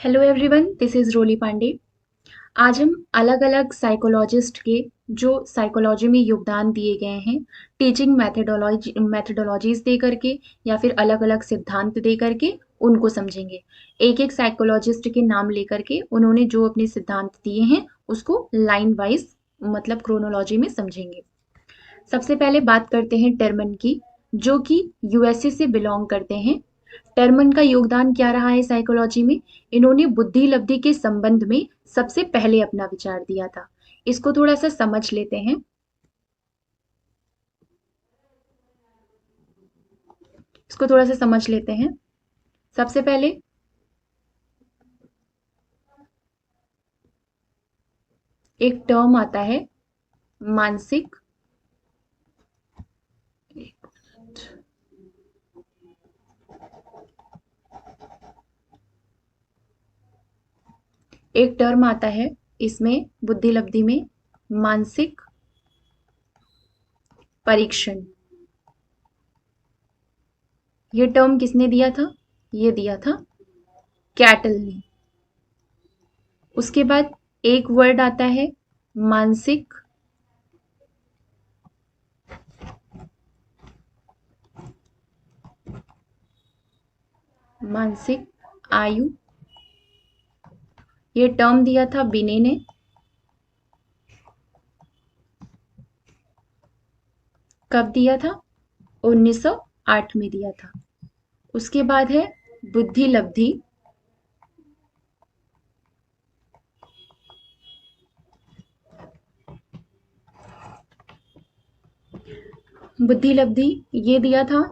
Hello everyone, this is रोली पांडे। आज हम अलग अलग साइकोलॉजिस्ट के जो साइकोलॉजी में योगदान दिए गए हैं, टीचिंग मैथडोलॉजीज दे करके या फिर अलग अलग सिद्धांत दे करके उनको समझेंगे। एक एक साइकोलॉजिस्ट के नाम लेकर के उन्होंने जो अपने सिद्धांत दिए हैं उसको लाइन वाइज मतलब क्रोनोलॉजी में समझेंगे। सबसे पहले बात करते हैं टर्मन की, जो कि यूएसए से बिलोंग करते हैं। टर्मन का योगदान क्या रहा है साइकोलॉजी में? इन्होंने बुद्धि लब्धि के संबंध में सबसे पहले अपना विचार दिया था। इसको थोड़ा सा समझ लेते हैं। सबसे पहले एक टर्म आता है मानसिक, एक टर्म आता है इसमें बुद्धि लब्धि में मानसिक परीक्षण। ये टर्म किसने दिया था? ये दिया था कैटल ने। उसके बाद एक वर्ड आता है मानसिक मानसिक आयु। ये टर्म दिया था बिने ने। कब दिया था? 1908 में दिया था। उसके बाद है बुद्धि लब्धि। बुद्धि लब्धि ये दिया था।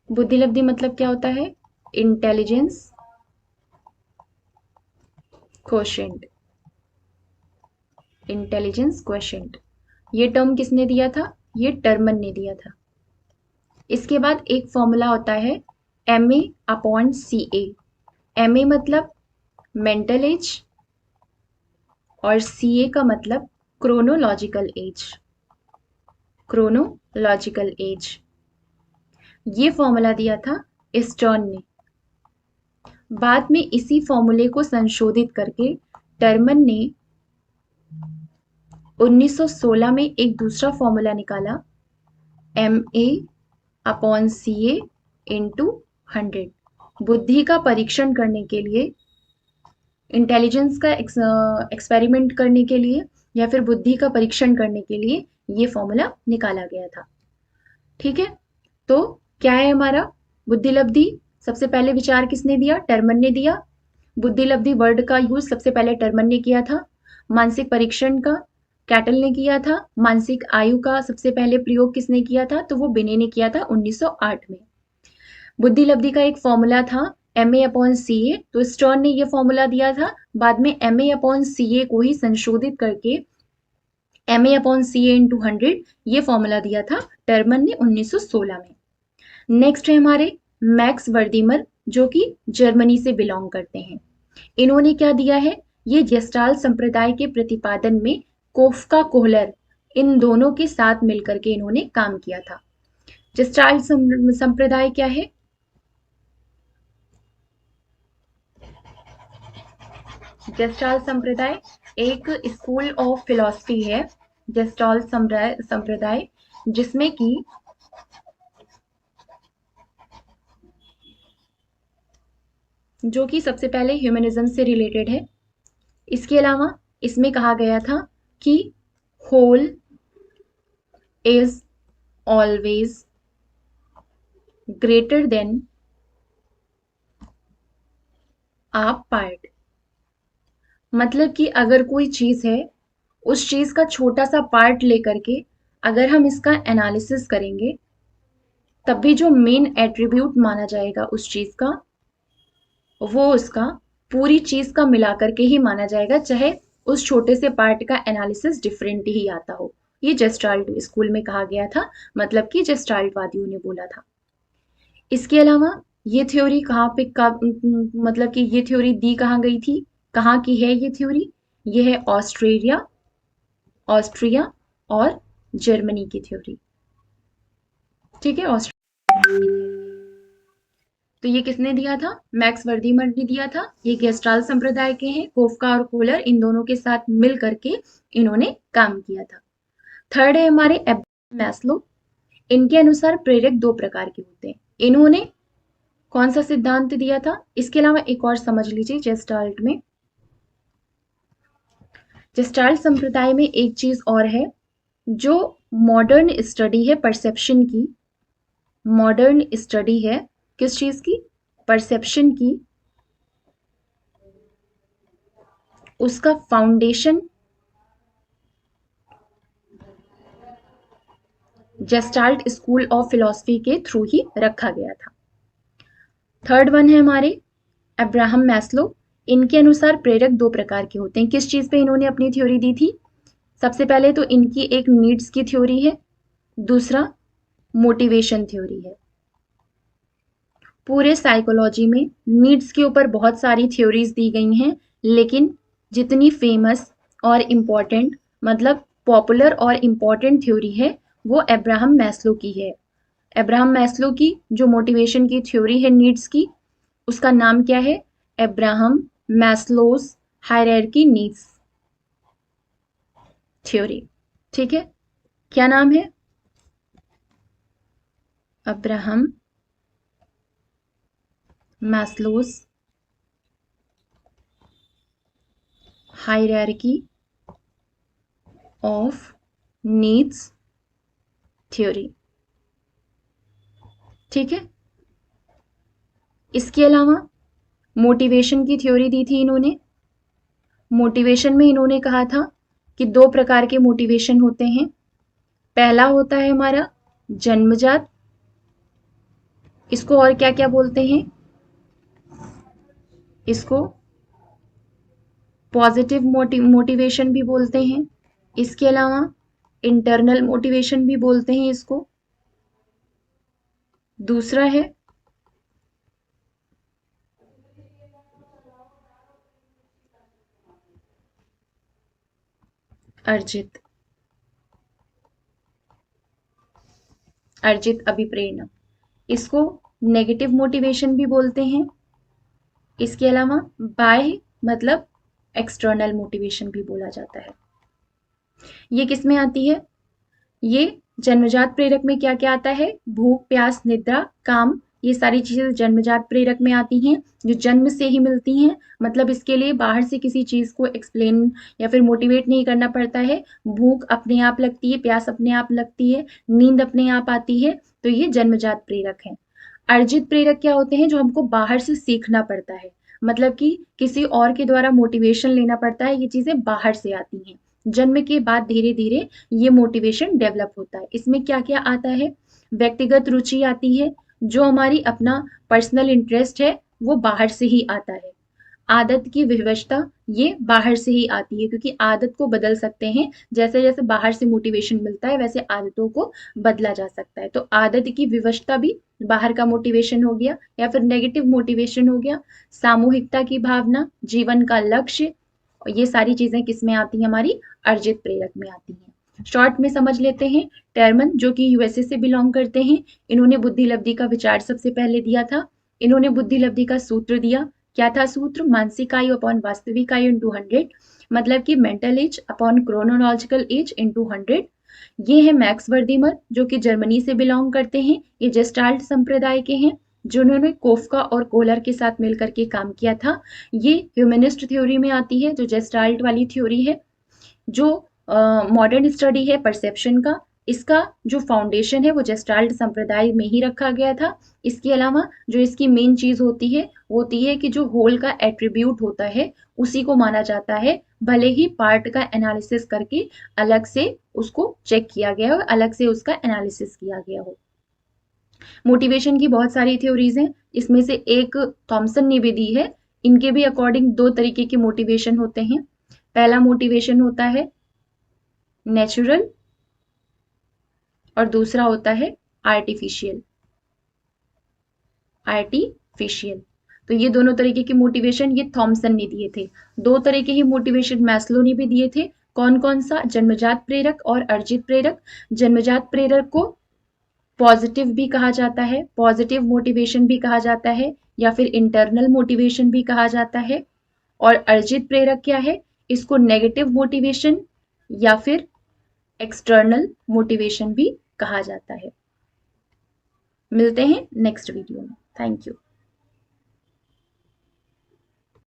बुद्धि लब्धि मतलब क्या होता है? Intelligence quotient. इंटेलिजेंस क्वोशेंट ये टर्म किसने दिया था? ये टर्मन ने दिया था। इसके बाद एक फॉर्मूला होता है MA अपॉन CA। MA मतलब मेंटल एज और CA का मतलब क्रोनोलॉजिकल एज। क्रोनोलॉजिकल एज ये फॉर्मूला दिया था स्टर्न ने। बाद में इसी फॉर्मूले को संशोधित करके टर्मन ने 1916 में एक दूसरा फॉर्मूला निकाला MA अपॉन CA इंटू 100। बुद्धि का परीक्षण करने के लिए, इंटेलिजेंस का एक्सपेरिमेंट करने के लिए या फिर बुद्धि का परीक्षण करने के लिए ये फॉर्मूला निकाला गया था। ठीक है, तो क्या है हमारा बुद्धि लब्धि? सबसे पहले विचार किसने दिया? टर्मन ने दिया। बुद्धि लब्धि वर्ड का यूज सबसे पहले टर्मन ने किया था। मानसिक परीक्षण का कैटल ने किया था। मानसिक आयु का सबसे पहले प्रयोग किसने किया था? तो वो बिने ने किया था 1908 में। बुद्धि लब्धि का एक फॉर्मूला था MA अपॉन CA, तो स्टर्न ने ये फॉर्मूला दिया था। बाद में MA अपॉन CA को ही संशोधित करके MA अपॉन CA इंटू 100 ये फॉर्मूला दिया था टर्मन ने 1916 में। नेक्स्ट है हमारे मैक्स वर्दीमर, जो कि जर्मनी से बिलोंग करते हैं। इन्होंने क्या दिया है? ये जेस्टाल संप्रदाय के प्रतिपादन में कोफ्का कोहलर इन दोनों के साथ मिलकर के इन्होंने काम किया था। जेस्टाल संप्रदाय क्या है? जेस्टाल संप्रदाय एक स्कूल ऑफ फिलॉसफी है। जेस्टाल संप्रदाय जिसमें कि जो कि सबसे पहले ह्यूमनिज्म से रिलेटेड है। इसके अलावा इसमें कहा गया था कि whole is always greater than a part. मतलब कि अगर कोई चीज है, उस चीज का छोटा सा पार्ट लेकर के अगर हम इसका एनालिसिस करेंगे, तब भी जो मेन एट्रीब्यूट माना जाएगा उस चीज का, वो उसका पूरी चीज का मिलाकर के ही माना जाएगा, चाहे उस छोटे से पार्ट का एनालिसिस डिफरेंट ही आता हो। ये जेस्टाल्ट स्कूल में कहा गया था, मतलब कि जेस्टाल्ट वादियों ने बोला था। इसके अलावा ये थ्योरी कहाँ पे मतलब कि ये थ्योरी दी कहाँ गई थी? कहाँ की है ये थ्योरी? ये है ऑस्ट्रिया और जर्मनी की थ्योरी। ठीक है, ऑस्ट्रिया। तो ये किसने दिया था? मैक्स वर्दीमर ने दिया था। ये गेस्टाल्ट संप्रदाय के हैं। कोफका और कोहलर इन दोनों के साथ मिल करके इन्होंने काम किया था। थर्ड है हमारे एब्राहम मैस्लो। इनके अनुसार प्रेरक दो प्रकार के होते हैं। इन्होंने कौन सा सिद्धांत दिया था? इसके अलावा एक और समझ लीजिए जेस्टाल्ट में। जेस्टाल्ट संप्रदाय में एक चीज और है, जो मॉडर्न स्टडी है परसेप्शन की, मॉडर्न स्टडी है किस चीज की? परसेप्शन की, उसका foundation gestalt school of philosophy के थ्रू ही रखा गया था। थर्ड वन है हमारे अब्राहम मैस्लो। इनके अनुसार प्रेरक दो प्रकार के होते हैं। किस चीज पे इन्होंने अपनी थ्योरी दी थी? सबसे पहले तो इनकी एक नीड्स की थ्योरी है, दूसरा मोटिवेशन थ्योरी है। पूरे साइकोलॉजी में नीड्स के ऊपर बहुत सारी थ्योरीज दी गई हैं, लेकिन जितनी फेमस और इम्पॉर्टेंट, मतलब पॉपुलर और इम्पॉर्टेंट थ्योरी है, वो अब्राहम मैस्लो की है। अब्राहम मैस्लो की जो मोटिवेशन की थ्योरी है नीड्स की, उसका नाम क्या है? Abraham Maslow's hierarchy needs theory. ठीक है, क्या नाम है? Abraham Maslow's hierarchy of needs theory. ठीक है, इसके अलावा मोटिवेशन की थ्योरी दी थी इन्होंने। मोटिवेशन में इन्होंने कहा था कि दो प्रकार के मोटिवेशन होते हैं। पहला होता है हमारा जन्मजात, इसको और क्या क्या बोलते हैं? इसको पॉजिटिव मोटिवेशन भी बोलते हैं। इसके अलावा इंटरनल मोटिवेशन भी बोलते हैं इसको। दूसरा है अर्जित, अर्जित अभिप्रेरणा, इसको नेगेटिव मोटिवेशन भी बोलते हैं। इसके अलावा बाह्य मतलब एक्सटर्नल मोटिवेशन भी बोला जाता है। ये किस में आती है? ये जन्मजात प्रेरक में क्या क्या आता है? भूख, प्यास, निद्रा, काम, ये सारी चीजें जन्मजात प्रेरक में आती हैं, जो जन्म से ही मिलती हैं। मतलब इसके लिए बाहर से किसी चीज को एक्सप्लेन या फिर मोटिवेट नहीं करना पड़ता है। भूख अपने आप लगती है, प्यास अपने आप लगती है, नींद अपने आप आती है। तो ये जन्मजात प्रेरक है। अर्जित प्रेरक क्या होते हैं? जो हमको बाहर से सीखना पड़ता है, मतलब कि किसी और के द्वारा मोटिवेशन लेना पड़ता है। ये चीजें बाहर से आती हैं। जन्म के बाद धीरे धीरे ये मोटिवेशन डेवलप होता है। इसमें क्या क्या आता है? व्यक्तिगत रुचि आती है, जो हमारी अपना पर्सनल इंटरेस्ट है वो बाहर से ही आता है। आदत की विवशता, ये बाहर से ही आती है, क्योंकि आदत को बदल सकते हैं। जैसे जैसे बाहर से मोटिवेशन मिलता है वैसे आदतों को बदला जा सकता है। तो आदत की विवशता भी बाहर का मोटिवेशन हो गया, या फिर नेगेटिव मोटिवेशन हो गया। सामूहिकता की भावना, जीवन का लक्ष्य, ये सारी चीजें किस में आती हैं? हमारी अर्जित प्रेरक में आती हैं। शॉर्ट में समझ लेते हैं। टर्मन जो कि यूएसए से बिलोंग करते हैं, इन्होंने बुद्धि लब्धि का विचार सबसे पहले दिया था। इन्होंने बुद्धि लब्धि का सूत्र दिया। क्या था सूत्र? मानसिक आयु अपॉन वास्तविक आयु इंटू 100, मतलब कि mental as upon chronological age into 100। ये है मैक्स वर्दीमर, जो कि जर्मनी से बिलोंग करते हैं। ये जेस्टाल्ट संप्रदाय के हैं, जिन्होंने कोफका और कोहलर के साथ मिलकर के काम किया था। ये ह्यूमनिस्ट थ्योरी में आती है, जो जेस्टाल्ट वाली थ्योरी है। जो मॉडर्न स्टडी है परसेप्शन का, इसका जो फाउंडेशन है वो जेस्टाल्ट संप्रदाय में ही रखा गया था। इसके अलावा जो इसकी मेन चीज होती है कि जो होल का एट्रीब्यूट होता है उसी को माना जाता है, भले ही पार्ट का एनालिसिस करके अलग से उसको चेक किया गया हो, अलग से उसका एनालिसिस किया गया हो। मोटिवेशन की बहुत सारी थ्योरीज हैं, इसमें से एक थॉमसन ने भी दी है। इनके भी अकॉर्डिंग दो तरीके के मोटिवेशन होते हैं। पहला मोटिवेशन होता है नेचुरल और दूसरा होता है आर्टिफिशियल। आर्टिफिशियल, तो ये दोनों तरीके के मोटिवेशन ये थॉमसन ने दिए थे। दो तरह के ही मोटिवेशन मैस्लो ने भी दिए थे। कौन कौन सा? जन्मजात प्रेरक और अर्जित प्रेरक। जन्मजात प्रेरक को पॉजिटिव भी कहा जाता है, पॉजिटिव मोटिवेशन भी कहा जाता है, या फिर इंटरनल मोटिवेशन भी कहा जाता है। और अर्जित प्रेरक क्या है? इसको नेगेटिव मोटिवेशन या फिर एक्सटर्नल मोटिवेशन भी कहा जाता है। मिलते हैं नेक्स्ट वीडियो में। Thank you.